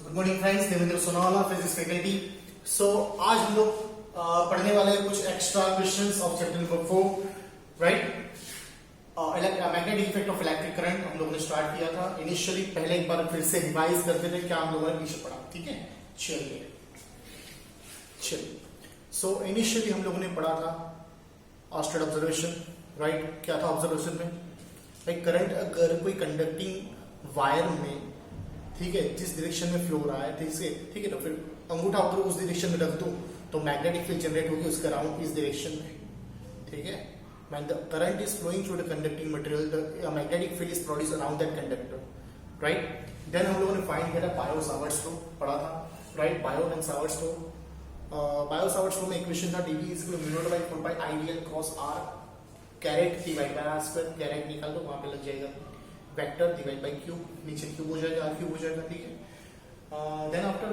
Good morning friends, Devendra Sonawala, physics faculty. So आज हम लोग पढ़ने वाले हैं कुछ extra questions of chapter number 4, right. Magnetic effect of electric current हम लोगों ने स्टार्ट किया था इनिशियली। पहले एक बार फिर से रिवाइज करते थे क्या हम लोगों ने पीछे पढ़ा, ठीक है। चलिए सो इनिशियली हम लोगों ने पढ़ा था ऑस्टेड ऑब्जर्वेशन, राइट। क्या था ऑब्जर्वेशन में? भाई करंट अगर कोई कंडक्टिंग वायर में, ठीक है, जिस डायरेक्शन में फ्लो हो रहा है, ठीक है, तो फिर अंगूठा अगर उस डायरेक्शन में रख दूं तो मैग्नेटिक फील्ड जनरेट होगी उसके अराउंड इस डायरेक्शन में, ठीक है। When the current is flowing through the conducting material, the magnetic field is produced around that conductor, right? Then हम लोगों ने फाइंड किया था बायो-सावर्ट्स लॉ, पढ़ा था, right. Bio-Savart's law, bio-Savart's law में इक्वेशन था dV is equal to mu naught by 4 pi IDL cross R caret divide by R square. Caret निकाल दो, वहां पे लग जाएगा वेक्टर डिवाइड बाय क्यूब, नीचे क्यूब हो जाएगा, R क्यूब हो जाएगा, ठीक है। Then after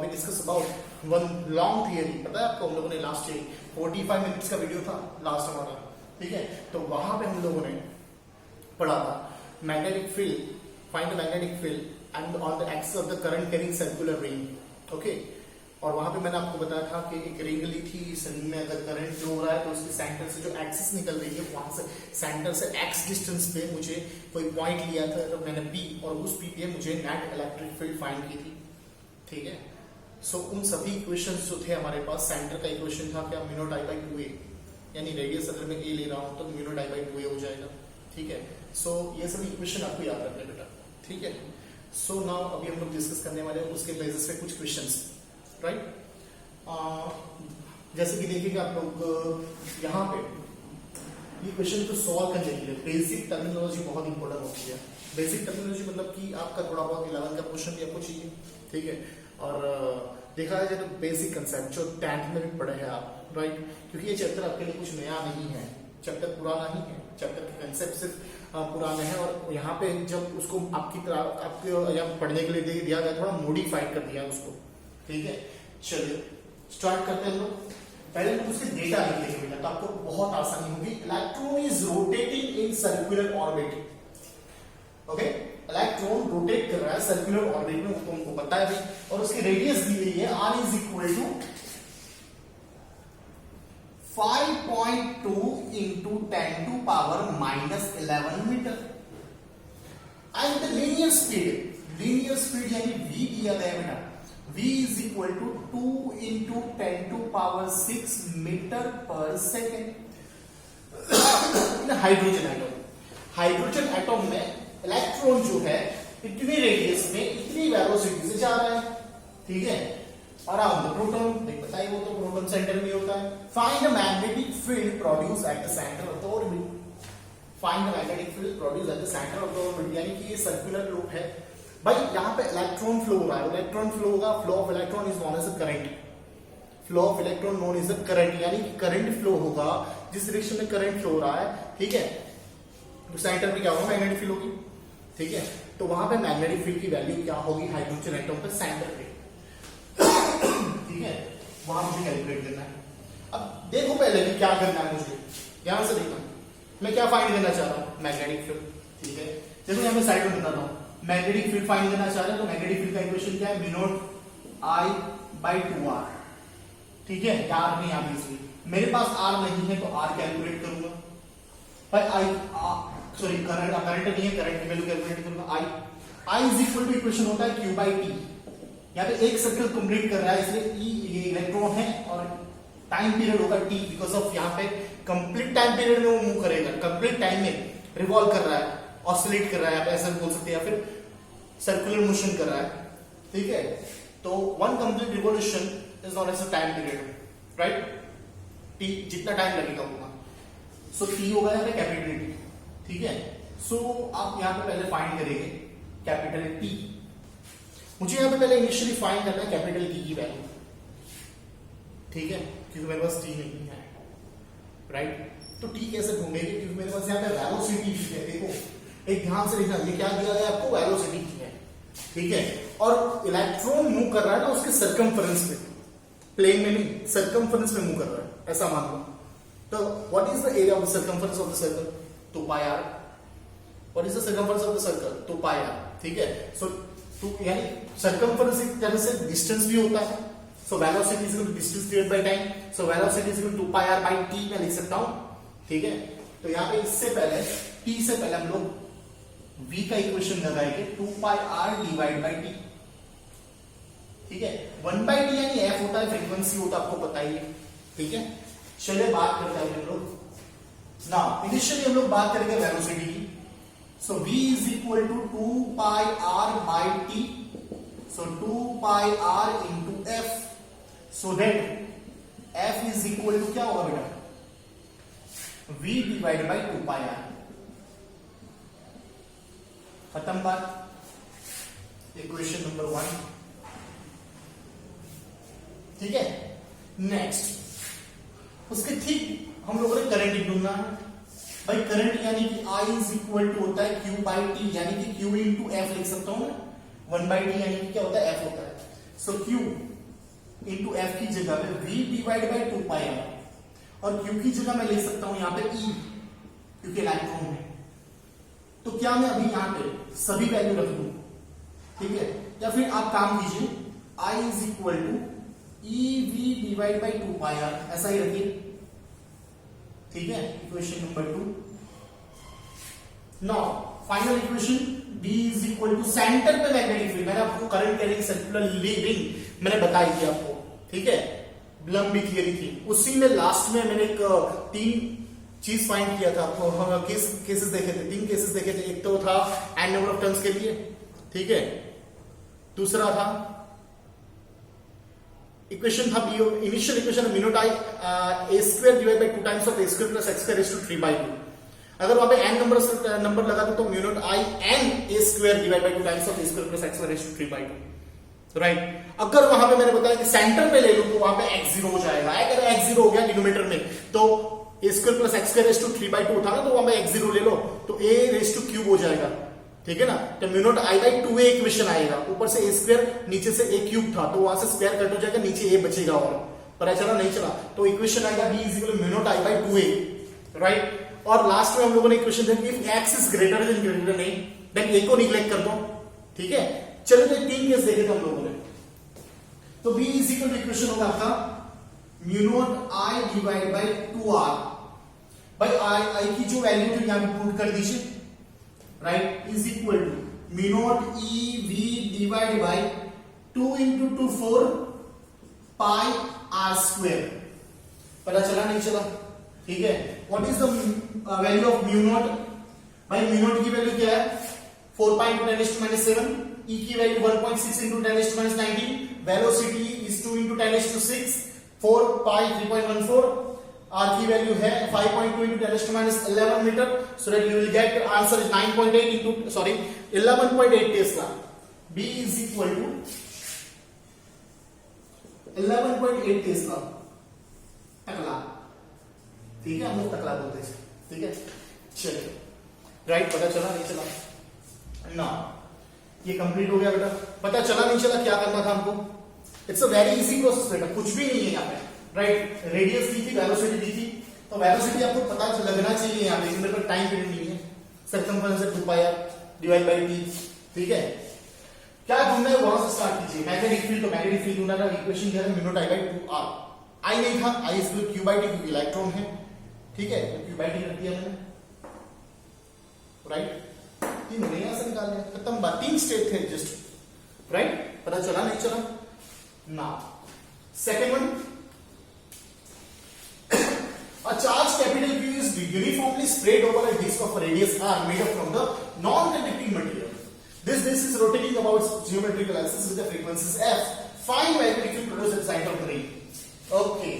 we discuss about one long theory, पता है आपको, हम लोगों ने लास्ट 45 मिनट्स का वीडियो था लास्ट हमारा, ठीक है। तो वहां पे हम लोगों ने पढ़ा था magnetic field, find the magnetic field and on the axis of the current carrying circular ring, okay. और वहां पे मैंने आपको बताया था कि एक रिंग ली थी, इस रिंग में अगर करंट फ्लो हो रहा है तो उसके सेंटर से जो एक्सिस निकल रही है वहां से सेंटर से एक्स डिस्टेंस पे मुझे कोई पॉइंट लिया था, तो मैंने पी, और उस पी पे मुझे नेट इलेक्ट्रिक फील्ड फाइंड की थी, ठीक है। सो उन सभी इक्वेशंस जो थे हमारे पास, सेंटर का इक्वेशन था क्या, mu naught I bye 2a, यानी रेडियस अगर मैं a ले रहा हूं तो mu not I bye 2a हो जाएगा, ठीक है। सो ये सभी इक्वेशन आपको याद रखना बेटा, ठीक है। सो नाउ अभी हम लोग डिस्कस करने वाले हैं उसके बेसिस पे कुछ क्वेश्चंस, राइट। जैसे कि देखिए आप लोग यहाँ पे ये क्वेश्चन को सॉल्व करने के लिए बेसिक टर्मिनोलॉजी बहुत इंपॉर्टेंट होती है। बेसिक टर्मिनोलॉजी मतलब कि आपका थोड़ा बहुत 11 का क्वेश्चन भी आपको चाहिए, ठीक है। और देखा जाए तो बेसिक कंसेप्ट जो 10th में भी पढ़े हैं आप, राइट। क्योंकि ये चैप्टर आपके लिए कुछ नया नहीं है, चैप्टर पुराना ही है, चैप्टर के कंसेप्ट सिर्फ पुराने हैं, और यहाँ पे जब उसको आपकी तरह आपके यहाँ पढ़ने के लिए दिया गया, थोड़ा मॉडिफाइड कर दिया उसको, ठीक है। चलिए स्टार्ट करते हैं लोग। पहले तो उसके डेटा लिख लेंगे बेटा, तो आपको बहुत आसानी होगी। Electron is rotating in circular orbit, okay. Electron rotate कर रहा है सर्कुलर ऑर्बिट में, तुमको पता है भाई, और उसकी रेडियस दी गई है r is equal to 5.2 into 10 to power minus 11 metre. And the linear speed यानी v दिया गया बेटा, v is equal to 2 into 10 to power 6 metre पर सेकेंड। हाइड्रोजन एटम में इलेक्ट्रॉन जो है इतनी रेडियस में इतनी वेलोसिटी से जा रहा है, ठीक है। अराउंड द प्रोटॉन, बताइए वो तो प्रोटॉन सेंटर में होता है। Find the magnetic field produce at the centre of the orbit. Find the magnetic field produce at the centre of the orbit, यानी कि ये सर्कुलर लूप है भाई। यहाँ पे इलेक्ट्रॉन फ्लो हो रहा है, इलेक्ट्रॉन फ्लो होगा, flow of electron is known as a current. Flow of electron known as a current, यानी कि करंट फ्लो होगा जिस डायरेक्शन में करंट फ्लो हो रहा है, ठीक है। तो सेंटर पे क्या होगा, मैग्नेटिक फील्ड होगी, ठीक है। तो वहां पे मैग्नेटिक फील्ड की वैल्यू क्या होगी हाइड्रोजन एटम पे सेंटर पे, ठीक है। वहां मुझे कैलकुलेट करना है। अब देखो पहले कि क्या करना है मुझे, यहां से देखो मैं क्या फाइंड करना चाह रहा हूं, मैग्नेटिक फील्ड, ठीक है। देखो यहां पे साइड में बताता हूं, मैग्नेटिक फील्ड फाइंड करना चाह रहे हैं तो मैग्नेटिक फील्ड का इक्वेशन क्या है, mu not I by 2r, ठीक है। r नहीं आ रही, मेरे पास r नहीं है तो r कैलकुलेट करूंगा भाई। आई सॉरी करंट नहीं है, करंट की वैल्यू कैलकुलेट करूंगा। आई इज इक्वल टू इक्वेशन होता है q बाई टी। यहाँ पे एक सर्कल कंप्लीट कर रहा है, इसलिए ये इलेक्ट्रॉन है और टाइम पीरियड होगा t, बिकॉज ऑफ यहाँ पे कंप्लीट टाइम पीरियड में वो मूव करेगा, कंप्लीट टाइम में रिवॉल्व कर रहा है, ऑसिलेट कर रहा है, आप ऐसा बोल सकते हैं, या फिर सर्कुलर मोशन कर रहा है, ठीक है। तो one complete revolution is not as a time period, right. T जितना टाइम लगेगा होगा, सो टी होगा यहाँ पे कैपिटल टी, ठीक है। सो आप यहाँ पे पहले फाइंड करेंगे कैपिटल टी। मुझे यहाँ पे पहले इनिशियली फाइंड करना है कैपिटल टी की वैल्यू, ठीक है, क्योंकि मेरे पास टी नहीं है, राइट। तो टी कैसे ढूंढेंगे, क्योंकि मेरे पास यहाँ पे वेलोसिटी है। देखो एक ध्यान से देखना, ये क्या दिया गया आपको, वेलोसिटी है, ठीक है। और इलेक्ट्रॉन मूव कर रहा है ना उसके सर्कमफरेंस पे, प्लेन में नहीं, सर्कमफरेंस में मूव कर रहा है, ऐसा मान लो। तो what is the area of the circumference of the circle, 2 pi r। What is the circumference of the circle, 2 pi r, ठीक है। सो तो यानी सर्कमफरेंस एक तरह से डिस्टेंस भी होता है। So velocity is equal to distance divide by time. So velocity is equal to 2 pi r by t मैं लिख सकता हूं, ठीक है। तो यहाँ पे इससे पहले t से पहले हम लोग v का इक्वेशन लगाएंगे 2 pi r divide by t, ठीक है। 1 बाय t यानी f होता है, फ्रीक्वेंसी होता है, आपको पता ही है, ठीक है। चलिए बात करते हैं हम लोग। नाउ इनिशियली हम लोग बात करेंगे वेलोसिटी की। So v is equal to 2 pi r by t। So 2 pi r into f। So that f is equal to क्या होगा बेटा, v divide by 2 pi r। खत्म बात। इक्वेशन नंबर 1, ठीक है। नेक्स्ट उसके ठीक हम लोगों ने करंट ढूंढना है भाई। करंट यानी कि I इज इक्वल टू होता है Q बाई टी, यानी कि Q इंटू एफ लिख सकता हूं मैं। 1 बाई टी यानी कि क्या होता है, F होता है। सो Q इंटू एफ की जगह पे V divide by 2 pi r, और Q की जगह मैं ले सकता हूं यहां पे E, क्योंकि इलेक्ट्रॉन है। तो क्या मैं अभी यहां पे सभी वैल्यू रख दूं, ठीक है, या फिर आप काम कीजिए I is equal to EV divide by 2 pi r, ऐसा ही रखिए, ठीक है। Equation number 2। Now final equation D is equal to centre पे मैग्नेटिक फील्ड। मैंने आपको करंट कैरिंग सर्कुलर रिंग मैंने बताई थी आपको, ठीक है, लंबी थियरी थी। उसी में लास्ट में मैंने एक 3 चीज फाइंड किया था आपको, केसेस देखे थे, 3 केसेस देखे थे। एक तो था n नंबर ऑफ टर्न्स के लिए, ठीक है। दूसरा था इक्वेशन था initial equation mu not I a square divide by 2 times of a square plus x square is to 3/2। अगर वहां पे n नंबर लगा दो तो mu not I n a square divide by 2 times of a square plus x square is to 3/2, right. अगर वहां पे मैंने बताया कि सेंटर पे ले लूं तो वहां पे x0 हो जाएगा। अगर x0 हो गया डिनोमिनेटर में तो a square plus x square is to 3/2 था ना, तो वहां पे x0 ले लो तो a रेज टू क्यूब हो जाएगा, ठीक है ना। तो mu not I by 2a equation आएगा, ऊपर से a स्क्वायर नीचे से a क्यूब था, तो वहां से स्क्वायर कट हो जाएगा, नीचे a बचेगा। और पता चला नहीं चला, तो इक्वेशन आएगा b is equal to mu not I by 2a, right. और लास्ट में हम लोगों ने इक्वेशन देखी if x is greater than नहीं, देन a को निग्लेक्ट कर दो, ठीक है। चलो तो 3 केस देखे थे हम लोगों ने। तो b is equal to equation होगा आपका mu naught i divide by 2r। भाई i की जो वैल्यू थी यहां पे पुट कर दीजिए, right, is equal to mu naught ev divide by 2 into 2 4 pi r square. पता चला नहीं चला, ठीक है। What is the value of mu naught? भाई म्यू नॉट की वैल्यू क्या है, 4 पाई इंटू 10⁻⁷, e की value 1.6 into 10⁻⁹, velocity is 2 into 10⁶, 4 pi 3.14, r की वैल्यू है 5.2 into 10⁻11 metre. So that you will get answer is 9.8 into 11.8 tesla. b is equal to 11.8 tesla. टकला, ठीक है, हम लोग टकला बोलते हैं, ठीक है। चलिए, राइट, पता चला नहीं चला ना, ये कंप्लीट हो गया बेटा। पता चला नहीं चला क्या करना था हमको? It's a very easy process बेटा, कुछ भी नहीं है यहाँ पे, राइट। रेडियस दी थी, वेलोसिटी दी थी, तो वेलोसिटी आपको पता लगना चाहिए यहाँ पे, मेरे पास टाइम पीरियड नहीं है। Circumference 2 pi r divide by t, ठीक है। क्या ढूंढना है वहां से स्टार्ट कीजिए। मैग्नेटिक फील्ड, तो मैग्नेटिक फील्ड ढूंढना था, इक्वेशन क्या है, mu not I by 2r। I नहीं था, I is equal to q by t, क्योंकि इलेक्ट्रॉन है, ठीक है, तो q बाय t रख दिया मैंने, राइट। 3 यहां से निकाल लिया, खत्म बात। 3 स्टेट थे जस्ट, राइट। पता चला नहीं चला ना। Second one, a charge capital Q is uniformly spread over a disk of a radius r made up from the non-conducting material. This disk is rotating about its geometrical axis with the frequencies f. Find magnetic field produced at the site of the ring. Okay,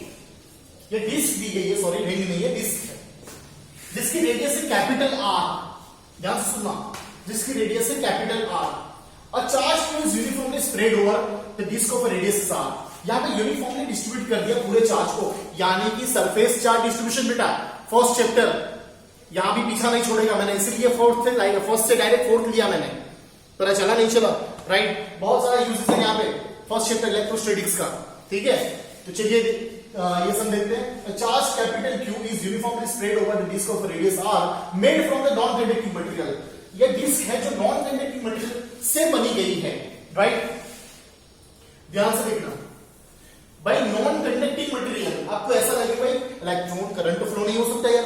ये disc दी गई है, sorry ring नहीं है, disc है, जिसकी radius है capital R। ध्यान से सुनना, जिसकी रेडियस है capital R। A charge Q is uniformly spread over the disk of a radius r. यहां पे यूनिफॉर्मली डिस्ट्रीब्यूट कर दिया पूरे चार्ज को, यानी कि सरफेस चार्ज डिस्ट्रीब्यूशन बेटा फर्स्ट चैप्टर, यहां भी पीछा नहीं छोड़ेगा मैंने, इसलिए फर्स्ट से डायरेक्ट फोर्थ लिया मैंने। पता चला नहीं चला, राइट। बहुत सारा यूजेस है यहाँ पे फर्स्ट चैप्टर इलेक्ट्रोस्टैटिक्स का, ठीक है। तो चलिए ये सब देखते हैं। Charge capital Q is uniformly spread over the disc of radius r made from the non conducting material. ये डिस्क है जो नॉन कंडक्टिंग मटेरियल से बनी गई है, राइट? ध्यान से देखना भाई, नॉन कंडक्टिंग मटेरियल, आपको ऐसा लगेगा भाई इलेक्ट्रॉन करंट फ्लो नहीं हो सकता यार,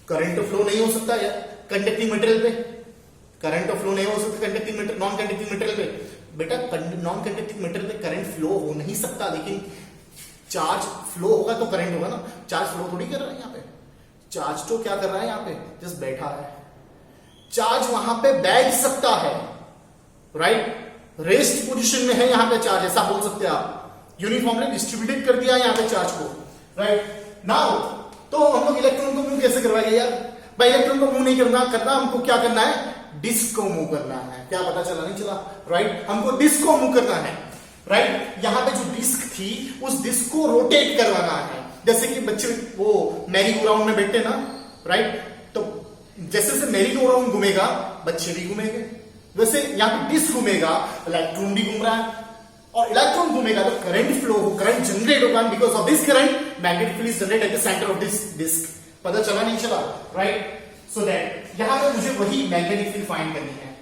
करंट फ्लो नहीं हो सकता यार कंडक्टिंग मटेरियल पे, करंट फ्लो नहीं हो सकता conducting material, non conducting material पे। बेटा नॉन कंडक्टिंग मटेरियल पे करंट फ्लो हो नहीं सकता, लेकिन चार्ज फ्लो होगा तो करंट होगा ना। चार्ज फ्लो थोड़ी कर रहा है यहाँ पे, चार्ज तो क्या कर रहा है यहाँ पे, जस्ट बैठा है। चार्ज वहां पे बैठ सकता है, राइट? रेस्ट पोजीशन में है यहाँ पे चार्ज, ऐसा बोल सकते हैं आप। यूनिफॉर्मली डिस्ट्रीब्यूटेड कर दिया है यहाँ पे चार्ज को, राइट? नाउ तो हम लोग इलेक्ट्रॉन को मूव कैसे करवाएंगे यार? भाई इलेक्ट्रॉन को मूव नहीं करना हमको क्या करना है, डिस्क को मूव करना है। क्या पता चला नहीं चला, राइट? हमको डिस्क को मूव करना है, राइट? यहाँ पे जो डिस्क थी उस डिस्क को रोटेट करवाना है, जैसे कि बच्चे वो मैरी गो राउंड में बैठे ना, राइट? तो जैसे जैसे मैरी गो राउंड घूमेगा बच्चे भी घूमेंगे, वैसे यहाँ पे डिस्क घूमेगा, इलेक्ट्रॉन भी घूम रहा है, और इलेक्ट्रॉन घूमेगा तो करंट फ्लो हो, करंट जनरेट होगा, because of this current magnetic field is generate at the centre of this disc. पता चला नहीं चला, राइट? सो दैट यहां पे मुझे वही मैग्नेटिक फील्ड फाइंड करनी है,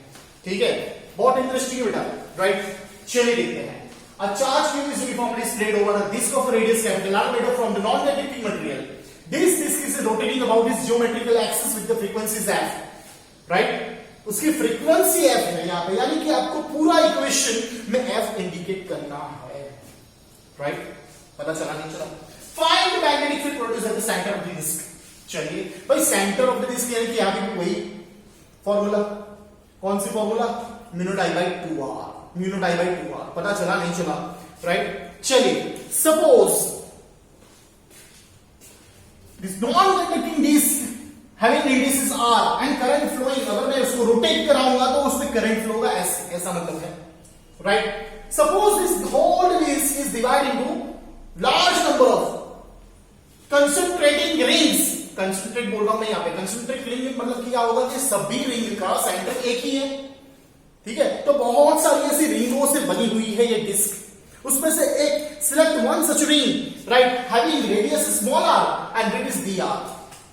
ठीक है? बहुत इंटरेस्टिंग है बेटा, राइट? चलिए देखते हैं। A charge q is uniformly spread over a disk of a radius capital R made up from the non-conducting material. This disk is rotating about its geometrical axis with the frequency f, right? उसकी frequency f है यहाँ पे, यानी कि आपको पूरा equation में f indicate करना है, राइट? पता चला नहीं चला? Find the magnetic field produced at the center of the disk. चलिए भाई, सेंटर ऑफ द डिस्क यानी कि यहाँ पे वही फॉर्मूला, कौन सी formula, mu not I by 2r, mu not I by 2r। पता चला नहीं चला, राइट? चलिए suppose this non conducting disc having radius is r and current flowing, अगर मैं उसको रोटेट कराऊंगा तो उसमें करंट फ्लो होगा, ऐसा मतलब है, right? Suppose this whole disc is divided into large number of concentrating rings. Concentrate बोल रहा हूं मैं यहाँ पे, कंसंट्रेट रिंग मतलब क्या होगा कि सभी रिंग का सेंटर एक ही है, ठीक है? तो बहुत सारी ऐसी रिंगों से बनी हुई है ये डिस्क, उसमें से एक select one such ring, right, having radius small r and width is dr।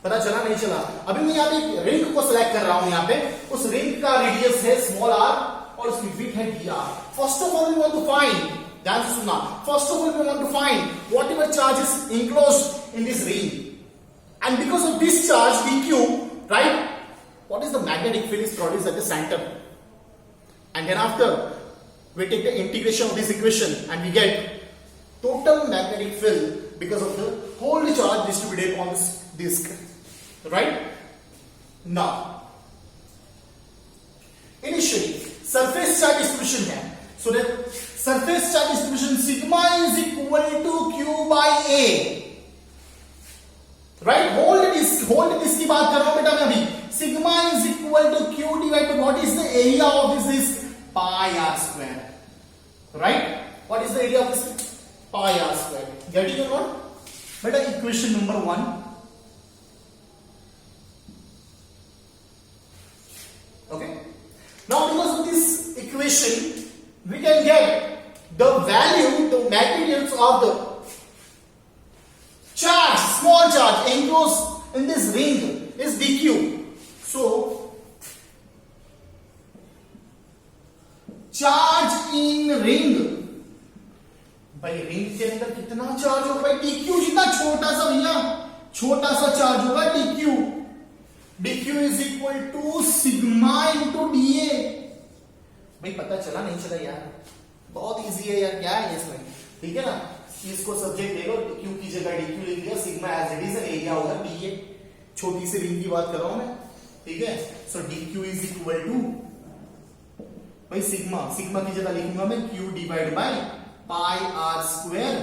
पता चला नहीं चला? अभी मैं यहाँ पे रिंग को सिलेक्ट कर रहा हूं, यहाँ पे उस रिंग का रेडियस है स्मॉल r और उसकी विड्थ है dr। First of all we want to find, ध्यान से सुनना, first of all we want to find whatever charge is enclosed in this ring, and because of this charge dq, right, what is the magnetic field is produced at the center, and then after we take the integration of this equation and we get total magnetic field because of the whole charge distributed on this disk, right? Now initially surface charge distribution है, so that surface charge distribution sigma is equal to q by a, right? Hold disc की बात कर रहा हूं बेटा मैं अभी। Sigma is equal to q divide by what is the area of this disc, pi r square, right? What is the area of this, pi r square. Getting it not बेटा? Equation number 1, okay? Now because of this equation we can get the value, the magnitudes of the charge, small charge enclosed in this ring is dq. So charge in ring, भाई ring के अंदर कितना charge होगा भाई, dq जितना छोटा सा भैया, छोटा सा चार्ज होगा dq। dq is equal to sigma into da। भाई पता चला नहीं चला यार? बहुत इजी है यार, क्या है इसमें, ठीक है ना? इसको सब्जेक्ट ले लो, क्यू की जगह डीक्यू लिख दिया, sigma as it is, area होगा डीए, छोटी सी रिंग की बात कर रहा हूं मैं, ठीक है? So dq is equal to भाई सिग्मा, सिग्मा की जगह लिखूंगा मैं q divide by pi r square,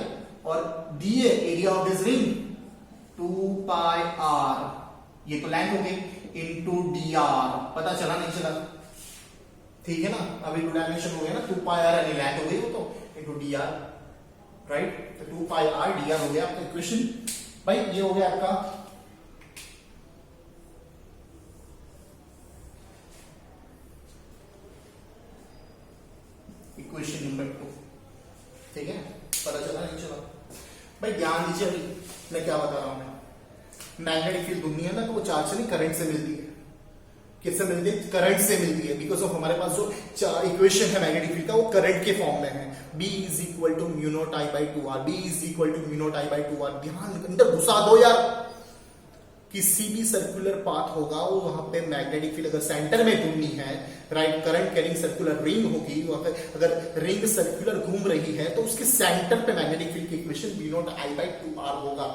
और dA area of this ring 2 pi r, ये तो लेंथ हो गई, इनटू डी आर। पता चला नहीं चला? ठीक है ना? अभी 2 डायमेंशन हो गया ना, 2 पाई आर यानी लेंथ हो गई वो तो, इनटू डी आर, राइट? तो 2 पाई आर डी आर हो गया आपका इक्वेशन। भाई ये हो गया आपका इक्वेशन नंबर 2, ठीक है? पता चला नहीं चला? भाई ध्यान दीजिए, अभी मैं क्या बता रहा हूं, मैं मैग्नेटिक फील्ड घूमनी है ना, तो वो चार्ज से नहीं करंट से मिलती है। किससे मिलती है? करंट से मिलती है, बिकॉज ऑफ हमारे पास जो इक्वेशन है मैग्नेटिक फील्ड का वो करंट के फॉर्म में है। B is equal to mu not I by 2r, B is equal to mu not I by 2r। ध्यान अंदर घुसा दो यार। किसी भी सर्कुलर पाथ होगा वो वहां पे मैग्नेटिक फील्ड अगर सेंटर में घूमनी है, right, current carrying circular ring होगी, अगर रिंग सर्कुलर घूम रही है तो उसके सेंटर पे मैग्नेटिक फील्ड की equation B naught I by 2r होगा।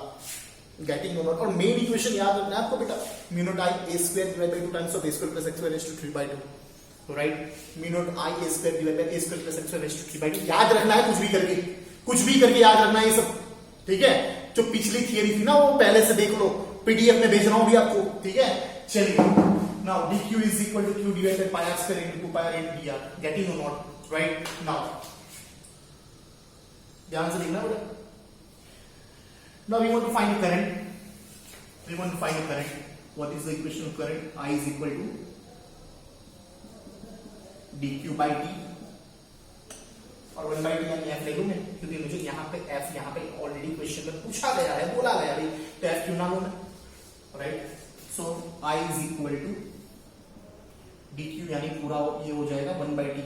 Getting no not. और मेन इक्वेशन याद रखना है आपको बेटा, mu not I a square divide by 2 times of a square plus x square raise to 3/2, right. Mu not I a square divide by a square plus x square raise to 3/2 याद रखना है, कुछ भी करके याद रखना है ये सब, ठीक है। जो पिछली थियरी थी ना वो पहले से देख लो, पीडीएफ में भेज रहा हूं भी आपको, ठीक है। चलिए now dq is equal to q divide by pi r square into 2 pi r into dr, getting no not, right. Now ध्यान से देखना बेटा। Now we want to find the current. We want to find the current. What is the equation of current? I is equal to dq by d और 1 by d यानी f ले लूं मैं, क्योंकि मुझे यहाँ पे f यहाँ पे ऑलरेडी क्वेश्चन में पूछा गया है, बोला गया भाई, तो f क्यों ना लूं मैं, right. So I is equal to dq यानी पूरा ये हो जाएगा 1 by d,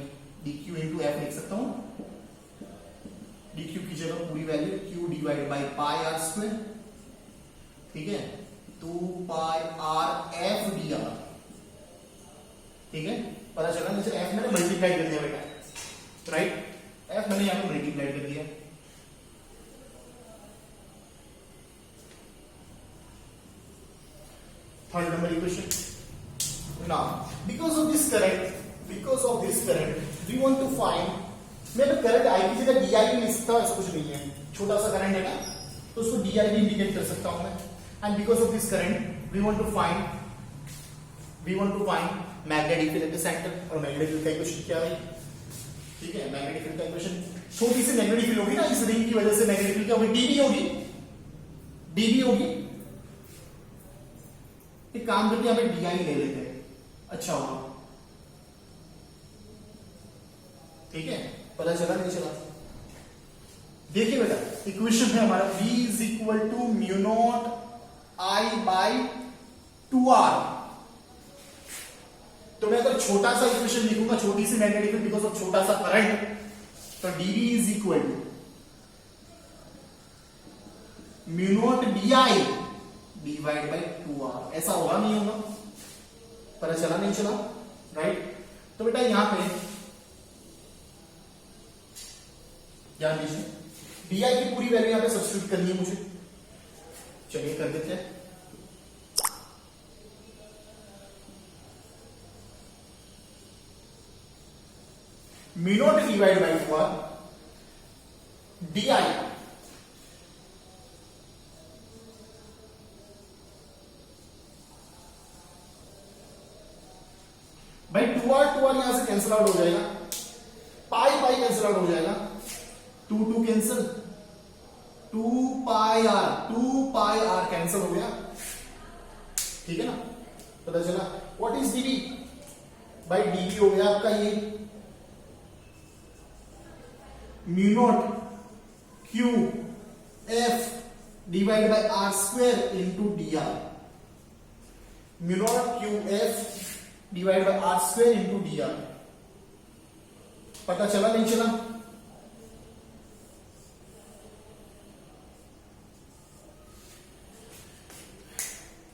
dq into f लिख सकता हूँ। dq की जगह पूरी value q divide by pi r square, ठीक है, 2 पाई r f dr, ठीक है। पता चला मुझे f मैंने मल्टीप्लाई कर दिया बेटा, राइट, f मैंने यहां पे मल्टीप्लाई कर दिया। Third number equation. Now because of this current we want to find, मैं तो करंट आई की जगह डी आई भी लिख सकता हूं, ऐसा कुछ नहीं है, छोटा सा करंट है ना, तो उसको डी आई भी इंडिकेट कर सकता हूं मैं। And because of this current we want to find magnetic field at the centre. और मैग्नेटिक फील्ड का इक्वेशन क्या है, ठीक है, मैग्नेटिक फील्ड का इक्वेशन छोटी सी मैग्नेटिक फील्ड होगी ना, इस रिंग की वजह से मैग्नेटिक फील्ड क्या होगी, डीबी होगी। एक काम करके यहां पे डी आई ले लेते हैं, अच्छा होगा, ठीक है। पता चला नहीं चला? देखिए बेटा इक्वेशन है हमारा V is equal to mu not I by 2r। तो मैं अगर छोटा सा इक्वेशन लिखूंगा, छोटी सी मैग्नेटिक फील्ड बिकॉज ऑफ छोटा सा करंट, तो dV is equal to mu naught DI divide by 2r। ऐसा होगा नहीं होगा? पता चला नहीं चला, राइट। तो बेटा यहां पे ध्यान दीजिए, DI की पूरी वैल्यू यहां पे सब्स्टिट्यूट करनी है मुझे, चलिए कर देते हैं। Mu naught divide by 2r DI भाई 2r यहां से कैंसिल आउट हो जाएगा, पाई कैंसिल आउट हो जाएगा, 2 कैंसिल, 2 पाई r कैंसिल हो गया, ठीक है ना। पता चला व्हाट इज dV, भाई dV हो गया आपका ये mu naught q f divide by r square into dr, mu naught q f divide by r square into dr। पता चला नहीं चला?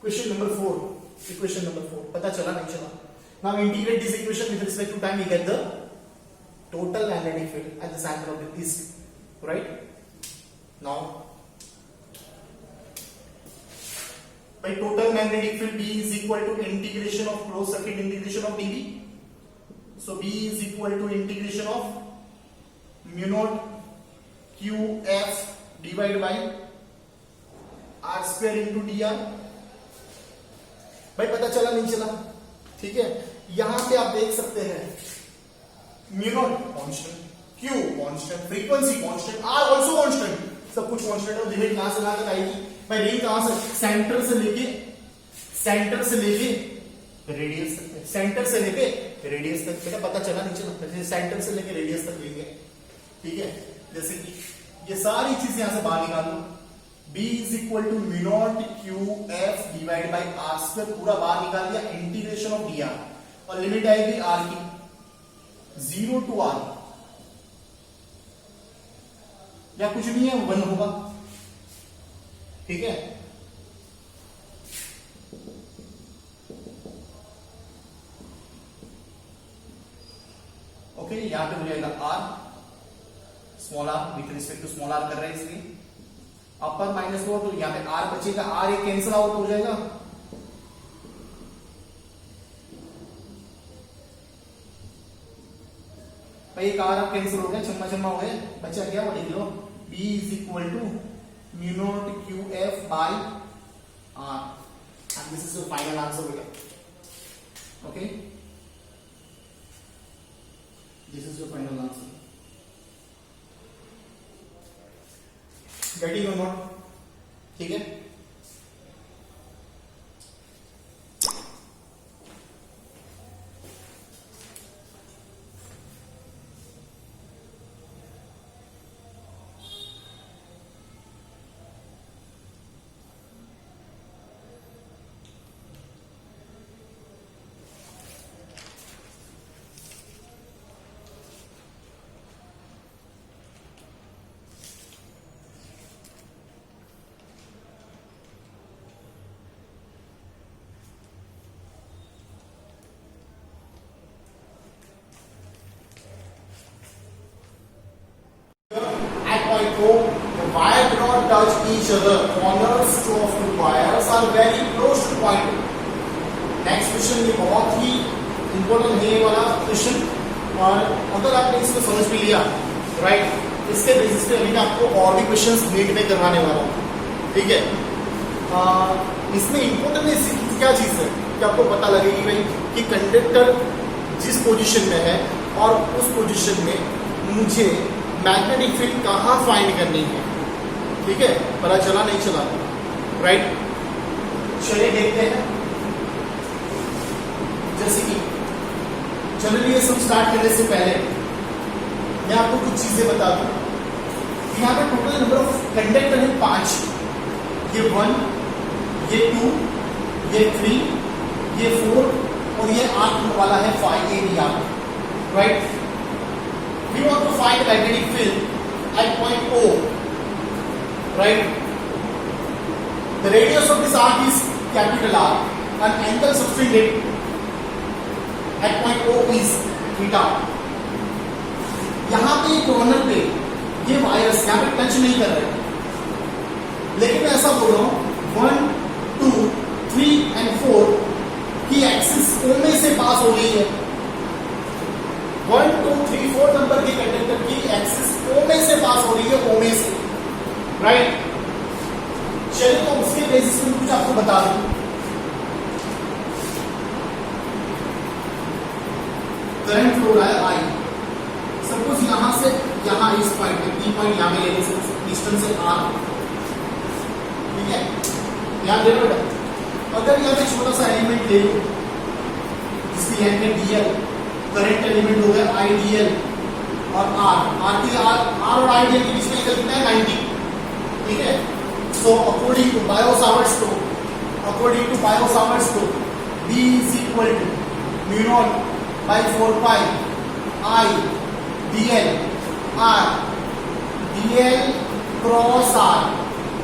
Question number 4, पता चला नहीं चला? Now integrate this equation with respect to time, we get the total magnetic field at the center of this, right? Now by total magnetic field B is equal to integration of closed circuit integration of dV. So B is equal to integration of mu naught q f divided by r square into dr। भाई पता चला नहीं चला? ठीक है, यहां पे आप देख सकते हैं mu naught constant, q constant, frequency constant, r also constant, सब कुछ कांस्टेंट है। लिमिट कहां से कहां तक आएगी भाई? रिंग कहां से, सेंटर से लेके रेडियस तक, सेंटर से लेके रेडियस तक। बेटा पता चला नहीं चला? जैसे सेंटर से लेके रेडियस तक लेंगे, ठीक है। जैसे कि ये सारी चीजें यहां से बाहर निकाल लो, B is equal to mu not q f divide by r square, पूरा बाहर निकाल दिया, इंटीग्रेशन ऑफ डी आर, और लिमिट आएगी आर की 0 टू आर, या कुछ नहीं है 1 होगा, ठीक है। ओके, यहां पे हो जाएगा r, small r with respect to small r कर रहे हैं इसलिए, अपर माइनस हुआ तो यहां पे आर बचेगा, आर एक कैंसिल आउट हो जाएगा, एक आर कैंसिल हो गया, छम्मा छम्मा हो गया, बचा क्या वो लिख लो, B is equal to mu not q f by r, and this is your final answer बेटा। Okay, this is your final answer, getting और नॉट, ठीक है। At point O, the wire do not touch each other. Corners of the wires are very close to point O. Next question ये बहुत ही important है ये वाला question, और अगर आपने इसको समझ भी लिया, राइट, इसके बेसिस पे अभी मैं आपको और भी क्वेश्चंस नीट में करवाने वाला हूँ, ठीक है। इसमें इंपॉर्टेंट क्या चीज है कि आपको पता लगेगी भाई कि कंडक्टर जिस पोजीशन में है और उस पोजीशन में मुझे मैग्नेटिक फील्ड कहाँ फाइंड करनी है, ठीक है, पता चला नहीं चला, राइट। चलिए देखते हैं, जैसे कि जनरली ये सब स्टार्ट करने से पहले मैं आपको कुछ चीजें बता दूं। यहाँ पे टोटल नंबर ऑफ कंडक्टर है 5, ये 1, ये 2, ये 3, ये 4 और ये 8 वाला है 5 a b r, right. We want to find magnetic field at point O, right? The radius of this arc is capital R, and angle subtended at point O is theta. यहाँ पे कॉर्नर पे ये wires यहाँ पे touch नहीं कर रहे, लेकिन मैं ऐसा बोल रहा हूँ 1, 2, 3 and 4 की एक्सिस O में से पास हो रही है। 1, 2, 3, 4 नंबर की कंडक्टर की एक्सिस O में से पास हो रही है, O में से, राइट। चलिए तो उसके बेसिस पे कुछ आपको बता दूं। करंट फ्लो रहा है I, सपोज यहां से यहां इस पॉइंट पे, P पॉइंट यहां पे लेके डिस्टेंस है R, ठीक है, ध्यान दे लो। अगर यहां पे छोटा सा एलिमेंट ले लो जिसकी लेंथ है dl, करंट एलिमेंट हो गया आईडीएल और आर और आईडीएल के बीच में एंगल कितना है 90, ठीक है। So according to Biot Savart's law B is equal to mu naught by 4 pi I dl cross r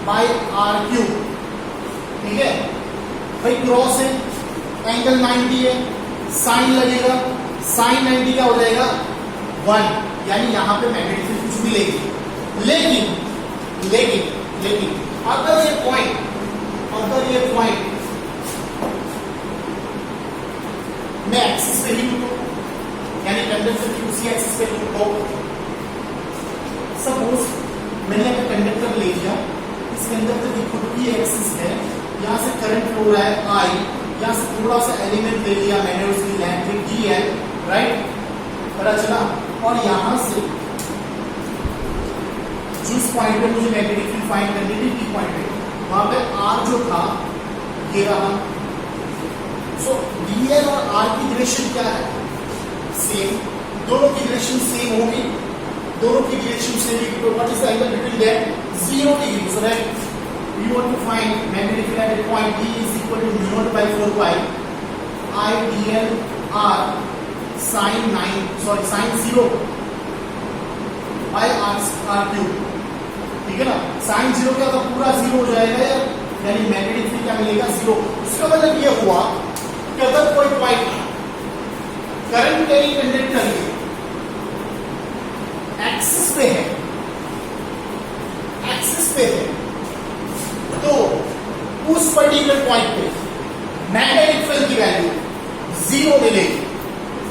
by r cube, ठीक है भाई। क्रॉस है, एंगल 90 है, साइन लगेगा, साइन 90 क्या हो जाएगा 1, यानी यहां पे मैग्नेटिक फील्ड कुछ मिलेगी। लेकिन अगर ये पॉइंट मैं एक्सिस पे ही हूं, यानी कंडक्टर की उसी एक्सिस पे हूं, सपोज मैंने अपना कंडक्टर ले लिया, इस कंडक्टर की खुद की एक्सिस है, यहां से करंट फ्लो रहा है आई, यहां से थोड़ा सा एलिमेंट ले लिया मैंने, उसकी लेंथ डीएल, राइट, पता चला। और यहां से जिस पॉइंट पे मुझे मैग्नेटिक फील्ड फाइंड करनी थी, P पॉइंट पे, वहां पे R जो था ये रहा। सो डीएल और R की डायरेक्शन क्या है, सेम, दोनों की डायरेक्शन सेम होगी, what is the angle between them 0 degree, right. we want to find magnetic field at a point B is equal to mu naught by 4 pi I dl r sin 0 by r cube, ठीक है ना। sin 0 क्या होगा, पूरा 0 हो जाएगा यार, यानी मैग्नेटिक फील्ड क्या मिलेगा 0। इसका मतलब ये हुआ कि अगर कोई point current carry conductor axis पे है, तो उस पर्टिकुलर पॉइंट पे मैग्नेटिक फील्ड की वैल्यू 0 मिलेगी।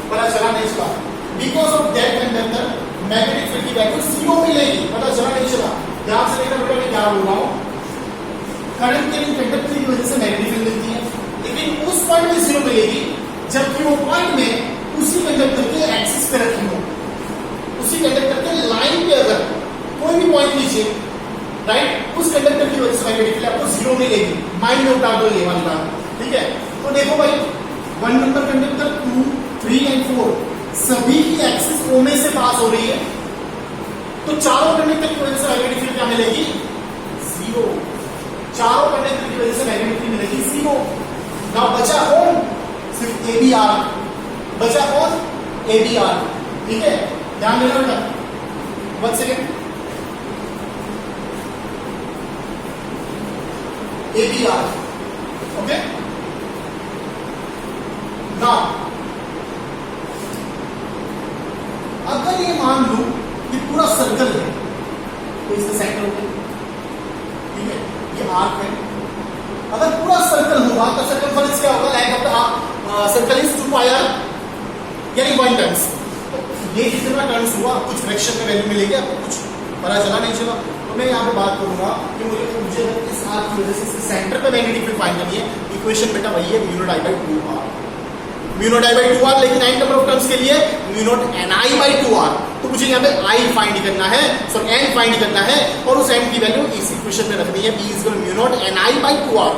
पता चला नहीं चला, because of that conductor magnetic field की वैल्यू 0 मिलेगी। पता चला नहीं चला, ध्यान से देखना बेटा मैं क्या बोल रहा हूं। करंट कैरिंग कंडक्टर की वजह से मैग्नेटिक फील्ड मिलती है, लेकिन उस पॉइंट में 0 मिलेगी जबकि वो पॉइंट में उसी कंडक्टर के एक्सिस पे रखी हो, उसी कंडक्टर के लाइन पे अगर कोई भी पॉइंट लीजिए, राइट, उस कंडक्टर की वजह से मैग्नेटिक फील्ड आपको 0 मिलेगी। माइंड में उतार दो ये वाली बात, ठीक है। तो देखो भाई 1 नंबर कंडक्टर 2, 3 एंड 4 सभी की एक्सिस O में से पास हो रही है, तो चारों कंडक्टर की वजह से मैग्नेटिक फील्ड क्या मिलेगी 0। चारों कंडक्टर की वजह से मैग्नेटिक फील्ड मिलेगी 0। ना बचा कौन, सिर्फ ABR बचा, कौन ABR, ठीक है। ध्यान देना बेटा, 1 सेकेंड, ABR, ओके। ना अगर ये मान लूं कि पूरा सर्कल है तो इसका सेंटर हो गया, ठीक है, ये आर्क है। अगर पूरा सर्कल होगा तो सर्कमफरेंस क्या होगा, like of circle is 2 pi r यानी 1 टर्न्स। ये जितना टर्न्स हुआ कुछ फ्रैक्शन में वैल्यू मिलेगी आपको, कुछ पता चला नहीं चला। तो मैं यहाँ पे बात करूंगा कि मुझे इस आर्क की वजह से इसके सेंटर पे मैग्नेटिक फील्ड फाइंड करनी है। इक्वेशन बेटा वही है mu naught I by 2r, mu naught I by 2r, लेकिन n नंबर ऑफ टर्न्स के लिए mu naught ni by 2r। तो मुझे यहाँ पे I फाइंड करना है, सॉरी n फाइंड करना है, और उस n की वैल्यू इस इक्वेशन में रखनी है, b is equal mu naught ni by 2r।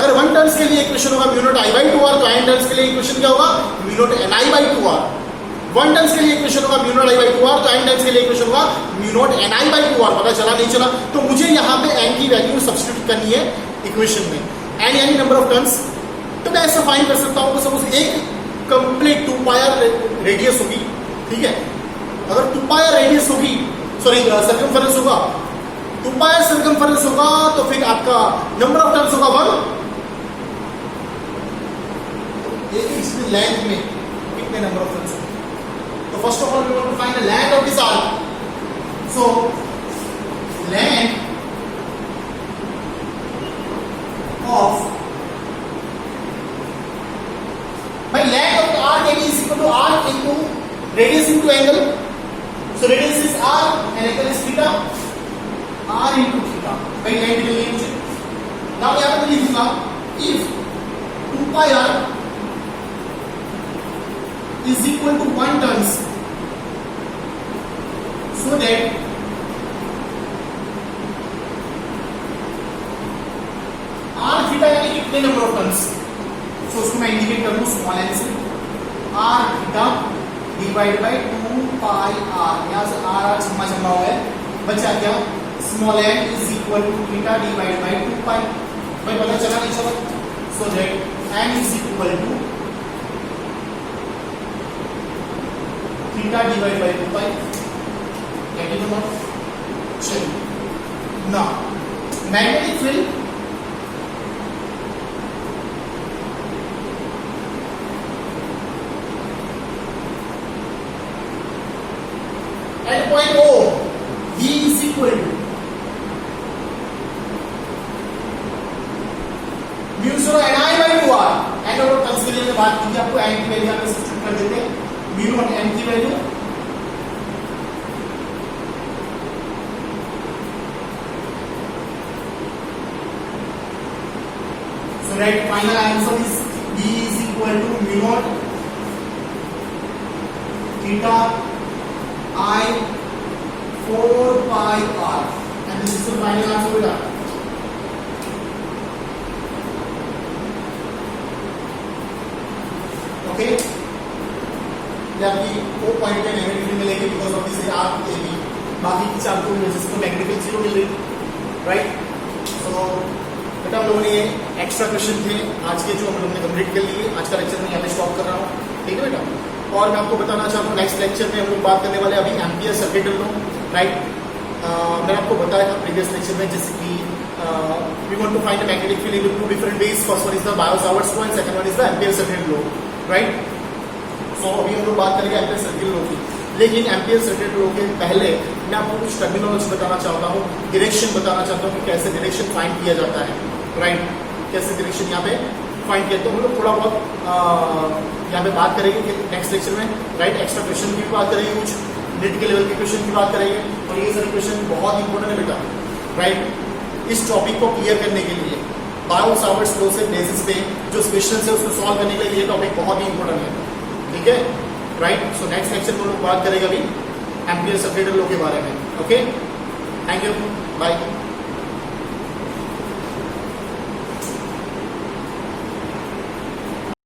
अगर 1 टर्न्स के लिए इक्वेशन होगा mu naught I by 2r, तो n टर्न्स के लिए इक्वेशन क्या होगा mu naught ni by 2r। 1 turns के लिए इक्वेशन होगा mu naught I by 2r, तो n टर्न्स के लिए इक्वेशन होगा mu naught ni by 2r। पता चला नहीं चला, तो मुझे यहाँ पे n की वैल्यू सब्स्टिट्यूट करनी है इक्वेशन में, n यानी नंबर ऑफ टर्न्स। तो मैं ऐसा फाइंड कर सकता हूँ, सपोज एक कंप्लीट 2 pi r रेडियस होगी, ठीक है। अगर 2 pi r रेडियस होगी, सॉरी सर्कमफरेंस होगा, 2 pi r सर्कमफरेंस होगा, तो फिर आपका नंबर ऑफ टर्न्स होगा 1। इसमें लेंथ में कितने नंबर ऑफ टर्न्स होंगे, तो first of all we want to find the length of this arc. So length of by length of the arc AB is equal to arc into radius into angle. So radius is r and angle is theta, r into theta by length के लिए मुझे। now यहाँ पे लिखूंगा if 2 pi r is equal to 1 turns, so that r theta यानी कितने number of turns, तो उसको मैं इंडिकेट कर दूं स्मॉल n से, r theta divide by 2 pi r, यहां से r छम्मा छम्मा हुआ है, बचा क्या small n is equal to theta divide by 2 pi. भाई पता चला नहीं चला, so that n is equal to theta divide by 2 pi. Get it not, चलिए ना magnetic field at point O, B is equal to mu 0 ni by 2r। n और terms के लिए मैं बात की, आपको n की वैल्यू यहाँ पे सब्स्टिट्यूट कर देते हैं, mu और n की value, so right final answer is B is equal to mu naught theta I 4 pi r, and this is the final answer बेटा। ओके, ये आपकी O पॉइंट पे मैग्नेटिक फील्ड मिलेगी because of this arc AB, बाकी की चार को वजह से तो मैग्नेटिक फील्ड 0 मिल रही, राइट। सो बेटा हम लोगों ने ये एक्स्ट्रा क्वेश्चन थे आज के जो हम लोगों ने कंप्लीट कर लिए। आज का लेक्चर मैं यहाँ पे स्टॉप कर रहा हूँ, ठीक है बेटा। और मैं आपको बताना चाहता हूँ नेक्स्ट लेक्चर में हम लोग बात करने वाले अभी एम्पियर सर्किट लो, राइट। मैंने आपको बताया था प्रीवियस लेक्चर में, जैसे कि we want to find the magnetic field in two different ways. First one is the Biot-Savart's law and second one is the Ampere circuit law, right. So अभी हम लोग बात करेंगे एम्पियर सर्किट लॉ की, लेकिन एम्पियर सर्किट लॉ के पहले मैं आपको कुछ टर्मिनोलॉजी बताना चाहता हूँ, डायरेक्शन बताना चाहता हूँ कि कैसे डायरेक्शन फाइंड किया जाता है, राइट। कैसे डायरेक्शन यहाँ पे फाइंड किया, तो हम लोग थोड़ा बहुत यहाँ पे बात करेंगे नेक्स्ट लेक्चर में, राइट। एक्स्ट्रा क्वेश्चन की भी बात करेंगे, कुछ नेट के लेवल के क्वेश्चन की बात करेंगे, और ये सारे क्वेश्चन बहुत इंपॉर्टेंट है बेटा, राइट। इस टॉपिक को क्लियर करने के लिए बायो-सावर्ट्स लॉ से बेसिस पे जो क्वेश्चन है उसको सॉल्व करने के लिए ये टॉपिक बहुत ही इंपॉर्टेंट है, ठीक है, राइट। सो नेक्स्ट लेक्चर में लोग बात करेंगे अभी एम्पियर सर्किट लॉ के बारे में। Okay, thank you, bye.